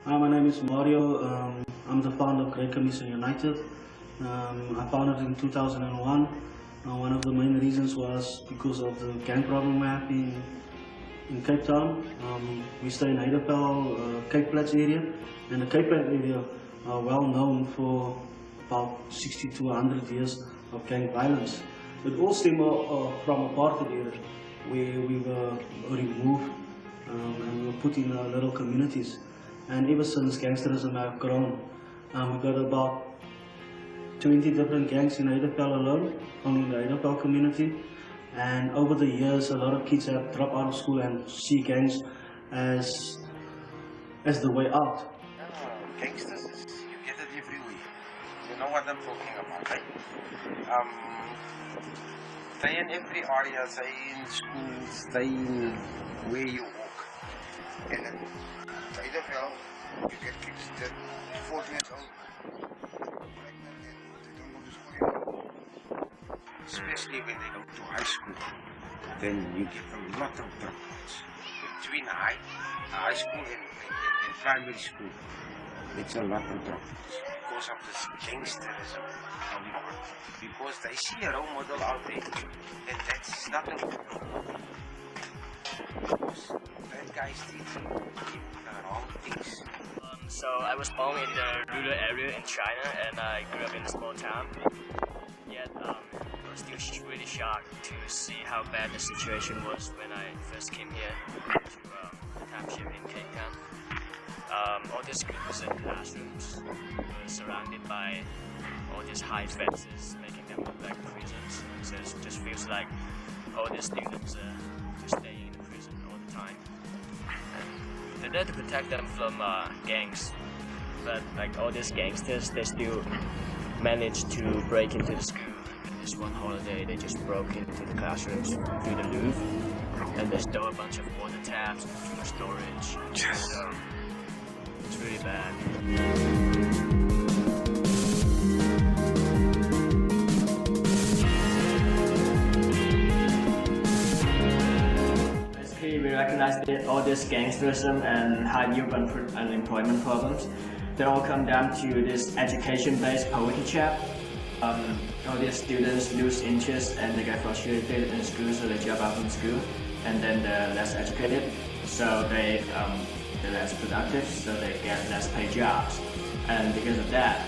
Hi, my name is Mario. I'm the founder of Great Commission United. I founded in 2001. One of the main reasons was because of the gang problem we have in Cape Town. We stay in Heidelberg, Cape Flats area, and the Cape Flats area are well known for about 60 to 100 years of gang violence. It all stemmed from apartheid era, where we were removed and we were put in little communities. And ever since gangsterism have grown, we've got about 20 different gangs in Heidelberg alone, only in the Heidelberg community. And over the years, a lot of kids have dropped out of school and see gangs as the way out. Gangsters, you get it everywhere. You know what I'm talking about, right? They in every area, they in schools, they in where you walk. And in Heidelberg, you get kids that 14 years old, pregnant, and they don't go to school anymore. Especially when they go to high school, then you get a lot of dropouts. Between high school and primary school, it's a lot of dropouts because of this gangsterism going on. Because they see a role model out there, and that's nothing to do. Because that guy's teaching him the wrong things. So I was born in the rural area in China, and I grew up in a small town. Yet I was still really shocked to see how bad the situation was when I first came here to the township in Cape Town. All the schools and classrooms were surrounded by all these high fences, making them look like prisons. So it just feels like all the students are just staying in the prison all the time. And they're there to protect them from gangs, but like all these gangsters, they still managed to break into the school. This one holiday, they just broke into the classrooms through the roof, and they stole a bunch of water taps and food storage. So it's really bad. Basically, we recognize that all this gangsterism and high youth unemployment problems, they all come down to this education-based poverty trap. All these students lose interest and they get frustrated in school, so they drop out from school, and then they're less educated, so they're less productive, so they get less paid jobs. And because of that,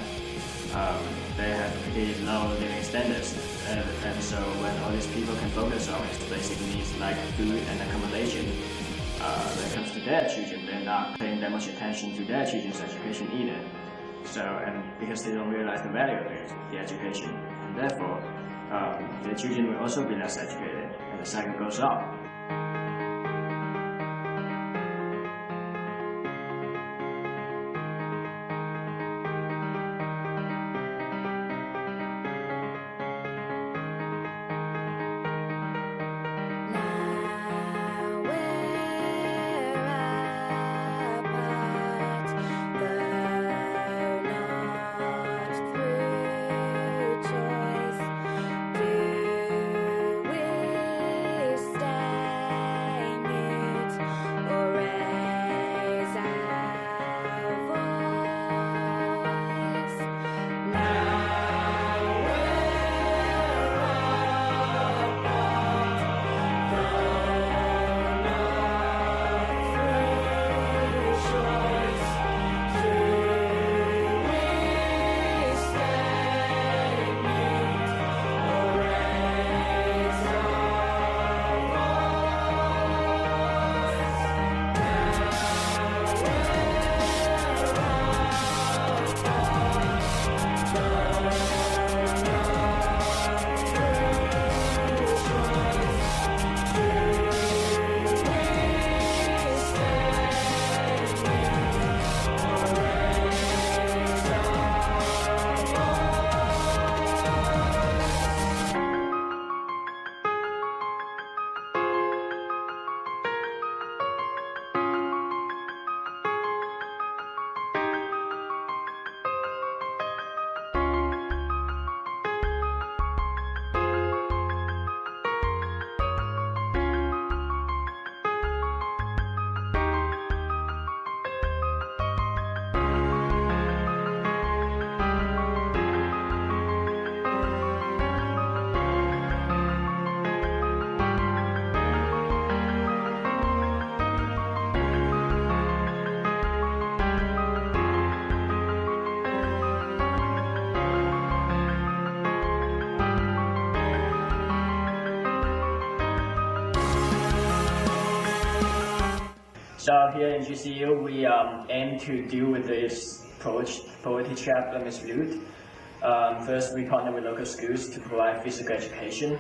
they have pretty low living standards. And so when all these people can focus on its basic needs like food and accommodation, when it comes to their children, they're not paying that much attention to their children's education either. So, and because they don't realize the value of the education, and therefore, their children will also be less educated, and the cycle goes on. Stand So here in GCU, we aim to deal with this poverty trap that is Luke. First, we partner with local schools to provide physical education,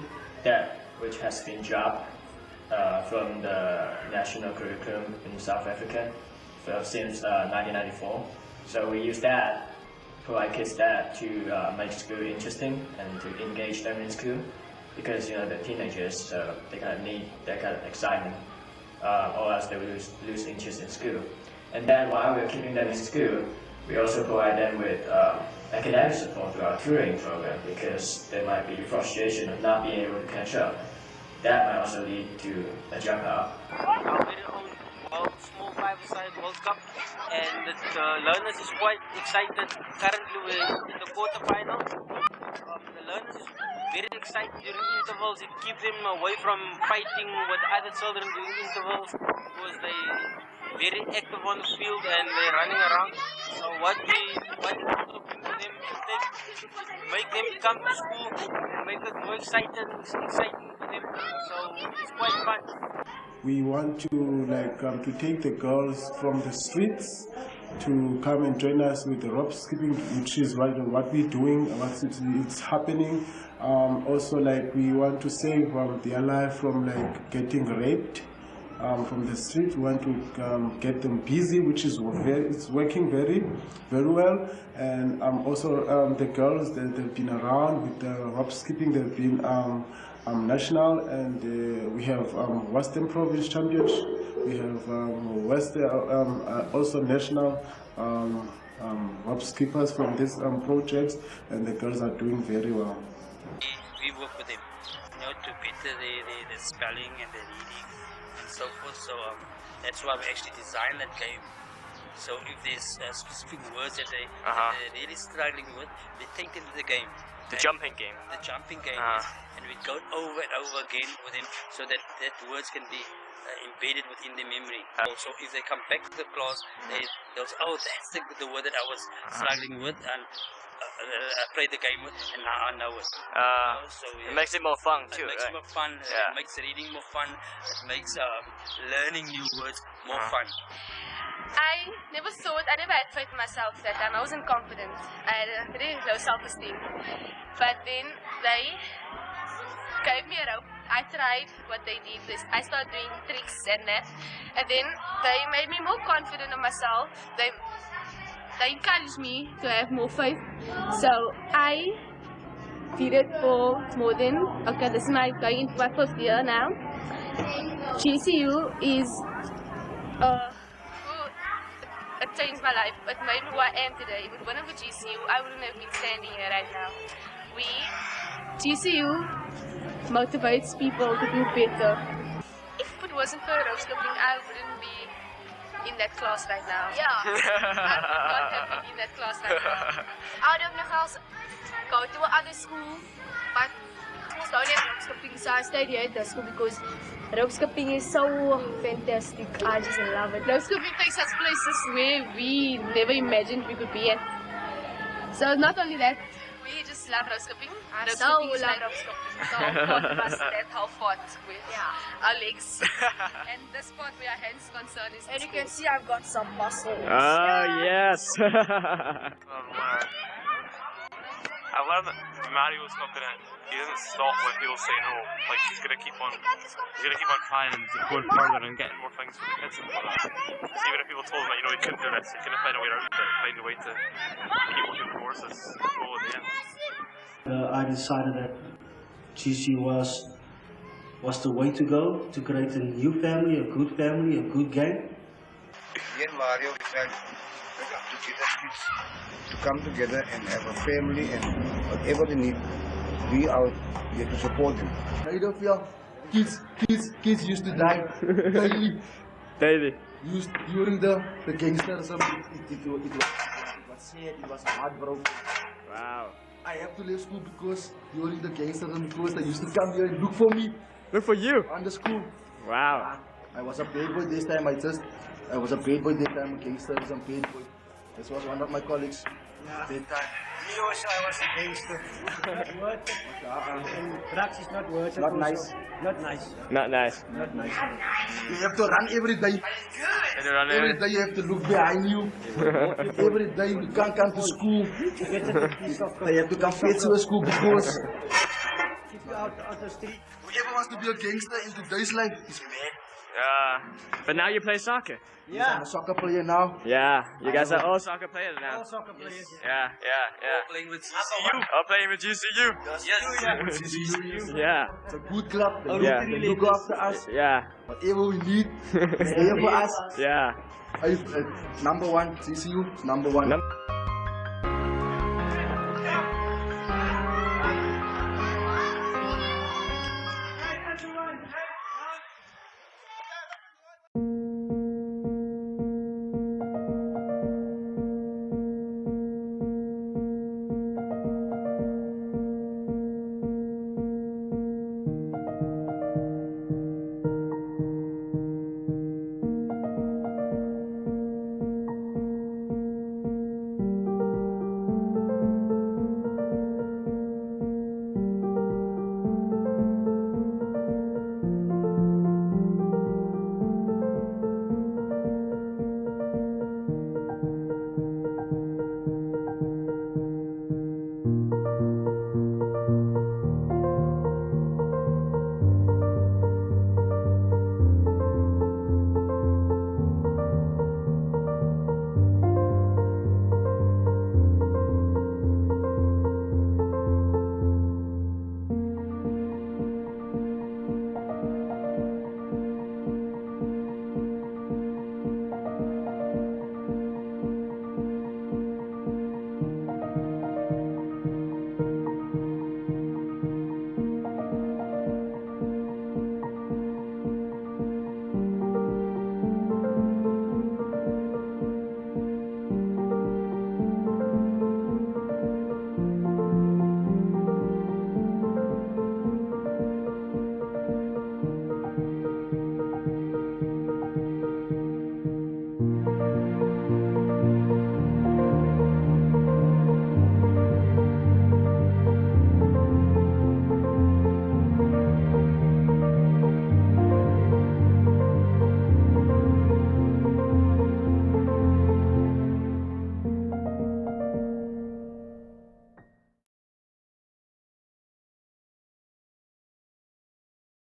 which has been dropped from the national curriculum in South Africa since 1994. So we use that, provide kids that to make school interesting and to engage them in school, because they're teenagers, so they kind of need that kind of excitement, or else they will lose interest in school. And then while we're keeping them in school, we also provide them with academic support through our tutoring program, because there might be frustration of not being able to catch up. That might also lead to a dropout. Our very own small five-a-side World Cup, and the learners is quite excited. Currently we're in the quarterfinals. The learners is very excited during intervals. It keeps them away from fighting with other children during intervals, because they very active on the field and they're running around. So what we bring to them is make them come to school and make it more exciting for them. So it's quite fun. We want to take the girls from the streets to come and join us with the rope skipping, which is what we're doing, it's happening. Also, we want to save their life from getting raped from the street. We want to get them busy, which is it's working very, very well. And also the girls that they've been around with the rope skipping, they've been national, and we have Western Province champions. We have also national rope skippers from these projects, and the girls are doing very well. We work with them, to better the spelling and the reading and so forth. So that's why we actually designed that game. So if there's specific words that they're really struggling with, we take them to the game. The jumping game. The jumping game, yes. And we go over and over again with them, so that words can be embedded within the memory. So if they come back to the class, they'll say, oh, that's the word that I was struggling with, and I played the game with, and now I know it. So it makes it more fun too, It makes it more fun, it makes reading more fun, it makes learning new words more fun. I never had faith in myself that time. I wasn't confident. I had a very low self-esteem. But then they gave me a rope. I tried what they did. I started doing tricks and that. And then they made me more confident in myself. They encouraged me to have more faith. So I did it for more than, this is going into my 5th year now. GCU is it changed my life. It made me who I am today. If it wasn't for GCU, I wouldn't have been standing here right now. GCU motivates people to do better. If it wasn't for rope skipping, I wouldn't be in that class right now. Yeah. I would not have been in that class right now. I would have never go to another school, but I started rope skipping, so I stayed here at the school because rope skipping is so fantastic. I just love it. Rope skipping takes us places where we never imagined we could be at. So not only that, we just love rope skipping. I so love rope skipping. So how fought with our legs. And this part where our hands concerned is. And you can see I've got some muscles. Yes. I learned that Mario's not gonna. He doesn't stop when people say no. He's gonna keep on trying and going further and getting more things for the kids and all that. So even if people told him that he couldn't do this, he couldn't find a way around it, find a way to keep working towards this goal at the end. I decided that GCU was the way to go to create a new family, a good gang. Me and Mario decided to get the kids to come together and have a family, and whatever they need, we are here to support them. I don't feel kids used to die daily. During the gangsterism, it was sad, it was heartbroken. Wow. I have to leave school because during the gangsterism, because they used to come here and look for me. Look for you? On the school. Wow. I was a bad boy this time, I was a bad boy this time, gangsterism, bad boy. This was one of my colleagues. Big time. Me also, I was a gangster. Drugs is not worth it. Not nice. Not nice. Not nice. Not nice. You have to run every day. Every day you have to look behind you. Every day you can't come to school. They have to come fetch you to school because Keep you out the street. whoever wants to be a gangster in today's life is mad. But now you play soccer. I'm a soccer player now. Yeah, you guys are all soccer players now. All soccer players. Yeah. Playing with GCU. All playing with GCU. Yes. Yeah. It's a good club. They Yeah. look after us. Yeah. Whatever we need is there for us. Yeah. Number one, GCU, number one.